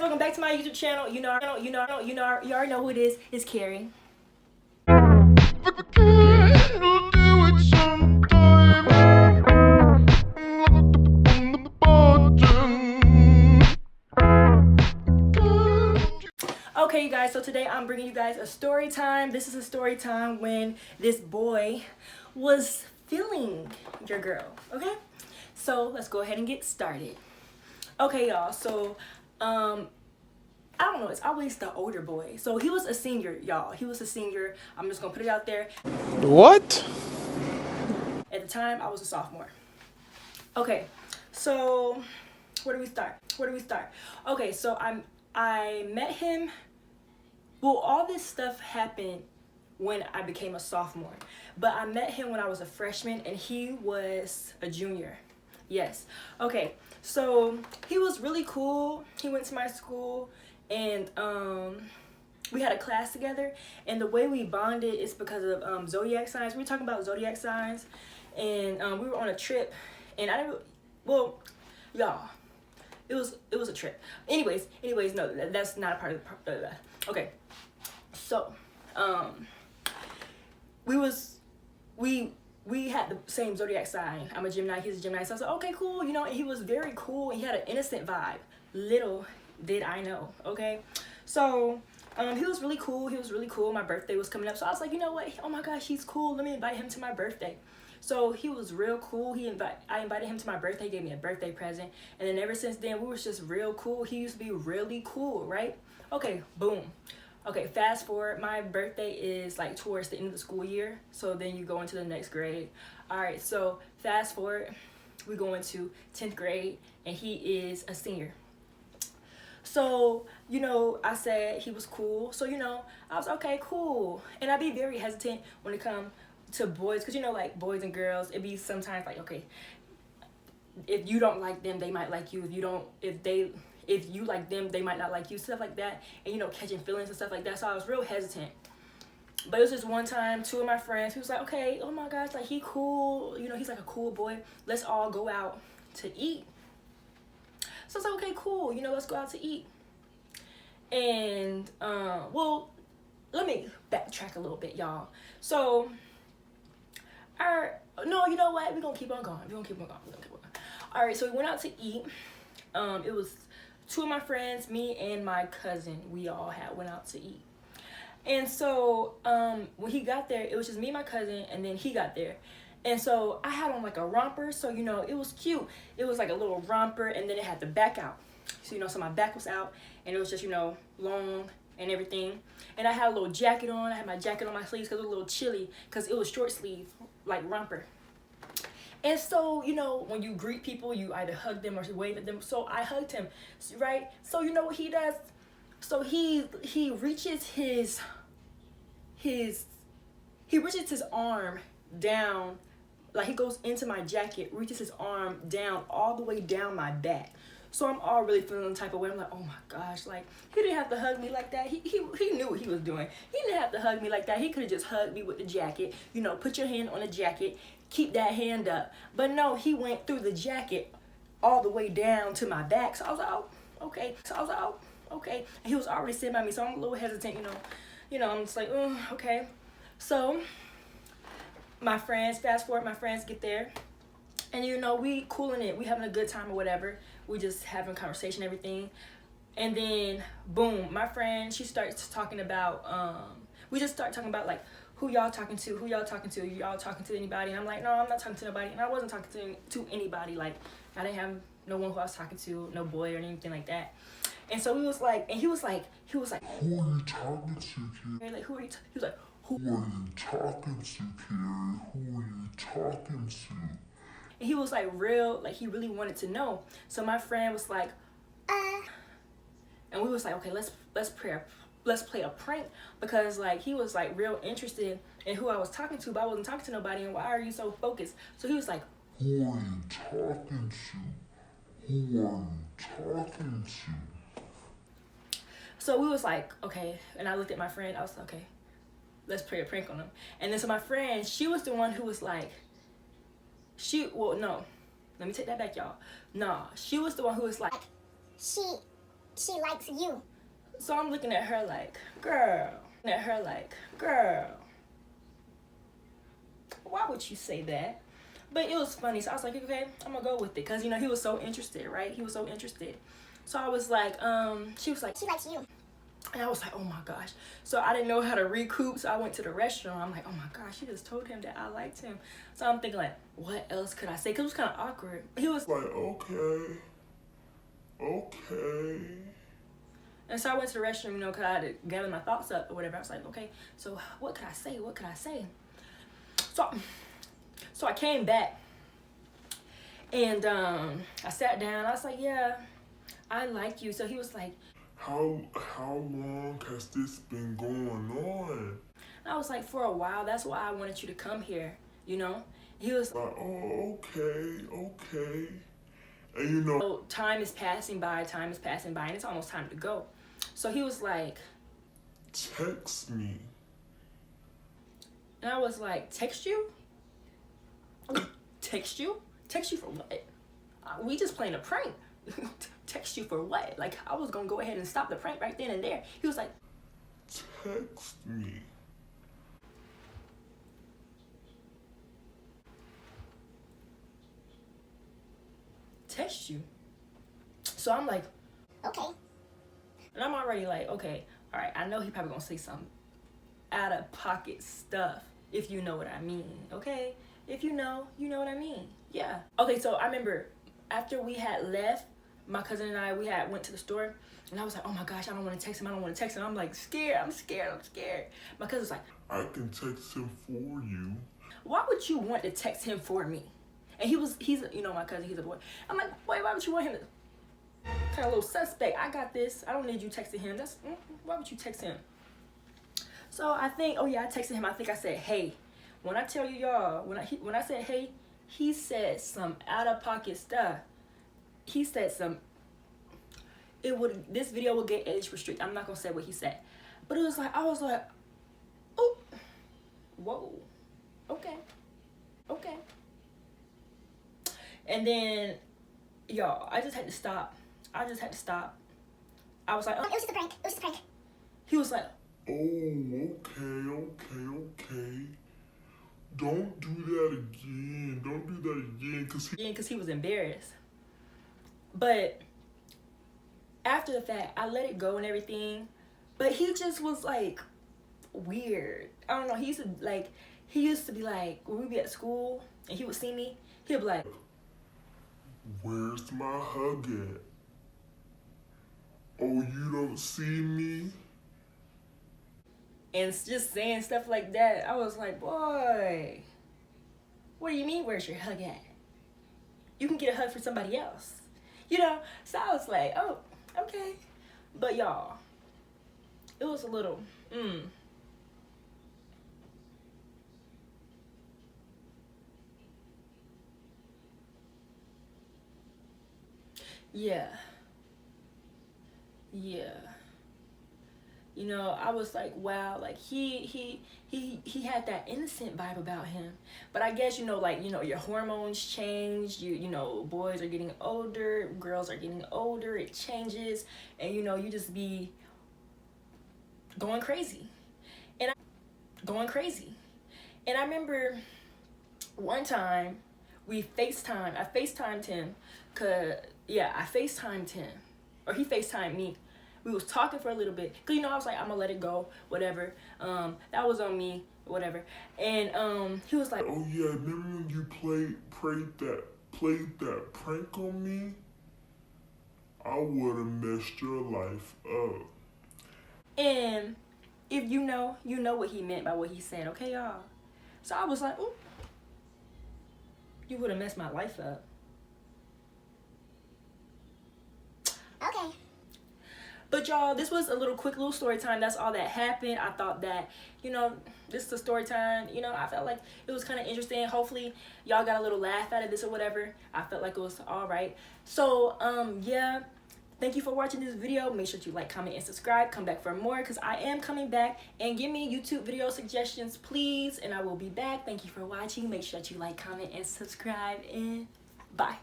welcome back to my YouTube channel. You already know who it is. It's Carrie. Okay, you guys, so today I'm bringing you guys a story time. This is a story time when this boy was feeling your girl, okay? So let's go ahead and get started. Okay, y'all, so I don't know, it's always the older boy. So he was a senior, y'all. He was a senior. I'm just gonna put it out there. What? At the time, I was a sophomore. Okay, so where do we start? Okay, so I met him. Well, all this stuff happened when I became a sophomore, but I met him when I was a freshman and he was a junior. Yes. Okay, so he was really cool. He went to my school and we had a class together, and the way we bonded is because of zodiac signs. We were talking about zodiac signs, and we were on a trip, and y'all, it was a trip. Anyways, no, that's not a part of the okay. So, we had the same zodiac sign. I'm a Gemini, he's a Gemini. So I was like, okay, cool, you know, and he was very cool. He had an innocent vibe. Little did I know, okay? So, he was really cool. My birthday was coming up. So I was like, you know what? Oh my gosh, he's cool. Let me invite him to my birthday. So he was real cool. I invited him to my birthday, gave me a birthday present. And then ever since then, we was just real cool. He used to be really cool, right? Okay, boom. Okay, fast forward, my birthday is like towards the end of the school year, so then you go into the next grade. All right, so fast forward, we go into 10th grade, and he is a senior. So, you know, I said he was cool, so, you know, I was okay, cool. And I'd be very hesitant when it comes to boys, because, you know, like, boys and girls, it'd be sometimes like, okay, if you don't like them, they might like you. If you like them, they might not like you, stuff like that, and, you know, catching feelings and stuff like that. So I was real hesitant. But it was just one time, two of my friends, he was like, okay, oh my gosh, like, he cool, you know, he's like a cool boy, let's all go out to eat. So I was like, okay, cool, you know, let's go out to eat. And well, let me backtrack a little bit, y'all. So no, you know what, we're gonna keep on going. All right, so we went out to eat. It was two of my friends, me and my cousin. We all went out to eat. And so when he got there, it was just me and my cousin, and then he got there. And so I had on like a romper, so, you know, it was cute. It was like a little romper, and then it had the back out. So, you know, so my back was out, and it was just, you know, long and everything. And I had a little jacket on. I had my jacket on my sleeves because it was a little chilly, because it was short sleeve, like romper. And so, you know, when you greet people, you either hug them or wave at them. So I hugged him, right? So you know what he does? So he reaches his arm down, like he goes into my jacket, reaches his arm down, all the way down my back. So I'm all really feeling the type of way. I'm like, oh my gosh, like, he didn't have to hug me like that. He knew what he was doing. He didn't have to hug me like that. He could have just hugged me with the jacket. You know, put your hand on the jacket, keep that hand up. But no, he went through the jacket all the way down to my back. So I was like, oh, okay. And he was already sitting by me, so I'm a little hesitant, you know, I'm just like, oh, okay. So fast forward, my friends get there. And, you know, we cooling it. We having a good time or whatever. We just having conversation, everything. And then, boom, my friend, she starts talking about, we just start talking about, like, who y'all talking to? Y'all talking to anybody? And I'm like, no, I'm not talking to nobody. And I wasn't talking to anybody. Like, I didn't have no one who I was talking to, no boy or anything like that. And so he was like, who are you talking to, Carrie? Like, he was like, who are you talking to, Carrie? Who are you talking to? And he was like he really wanted to know. So my friend was like, and we was like, okay, let's play a prank, because like he was like real interested in who I was talking to, but I wasn't talking to nobody, and why are you so focused? So he was like, who are you talking to? So we was like, okay, and I looked at my friend, I was like, okay, let's play a prank on him. And then so my friend, she was the one who was like, no, let me take that back, y'all. Nah, she was the one who was like, she She likes you. So I'm looking at her like, girl. Why would you say that? But it was funny. So I was like, okay, I'm gonna go with it. Because, you know, he was so interested, right? He was so interested. So I was like, she was like, She likes you. and I was like, oh my gosh. So I didn't know how to recoup. So I went to the restaurant. I'm like, oh my gosh, she just told him that I liked him. So I'm thinking like, what else could I say? Because it was kind of awkward. He was like, okay. And so I went to the restroom, you know, because I had to gather my thoughts up or whatever. I was like, okay, so what could I say? So I came back. And I sat down. I was like, yeah, I like you. So he was like, How long has this been going on? I was like, for a while. That's why I wanted you to come here, you know? He was like, oh, okay. And you know, so time is passing by, and it's almost time to go. So he was like, text me. And I was like, text you? Text you? Text you for what? We just playing a prank. Text you for what? Like, I was gonna go ahead and stop the prank right then and there. He was like, text me. Text you? So I'm like, okay. And I'm already like, okay, all right, I know he probably gonna say some out of pocket stuff, if you know what I mean, okay? If you know what I mean. Yeah. Okay, so I remember after we had left, my cousin and I, we had went to the store, and I was like, oh my gosh, I don't want to text him. I'm like, I'm scared. My cousin's like, I can text him for you. Why would you want to text him for me? And he's, you know, my cousin, he's a boy. I'm like, wait, why would you want him to? Kind of a little suspect. I got this. I don't need you texting him. Why would you text him? So I think, oh yeah, I texted him. I think I said, hey. When I tell you y'all, when I said hey, he said some out of pocket stuff. He said some. This video will get age restricted. I'm not gonna say what he said, but it was like I was like, oh, whoa, okay. And then, y'all, I just had to stop. I was like, oh. It was just a prank. He was like, oh, okay. Don't do that again. Because he was embarrassed. But after the fact, I let it go and everything. But he just was like weird. I don't know. He used to be like, when we'd be at school and he would see me, he'd be like, where's my hug at? Oh, you don't see me? And just saying stuff like that. I was like, boy, what do you mean, where's your hug at? You can get a hug for somebody else. You know? So I was like, oh, okay. But y'all, it was a little, Yeah. You know, I was like, wow, like he had that innocent vibe about him. But I guess, you know, like, you know, your hormones change. You know, boys are getting older, girls are getting older, it changes, and you know, you just be going crazy. And I remember one time I FaceTimed him, or he FaceTimed me. We was talking for a little bit, cause you know I was like, I'm gonna let it go, whatever. That was on me, whatever. And he was like, oh yeah, remember when you played that prank on me? I would've messed your life up. And if you know what he meant by what he said, okay, y'all. So I was like, ooh, you would've messed my life up. Okay. But y'all, this was a quick little story time. That's all that happened. I thought that, you know, this is a story time. You know, I felt like it was kind of interesting. Hopefully, y'all got a little laugh out of this or whatever. I felt like it was all right. So, yeah. Thank you for watching this video. Make sure to like, comment, and subscribe. Come back for more because I am coming back. And give me YouTube video suggestions, please. And I will be back. Thank you for watching. Make sure that you like, comment, and subscribe. And bye.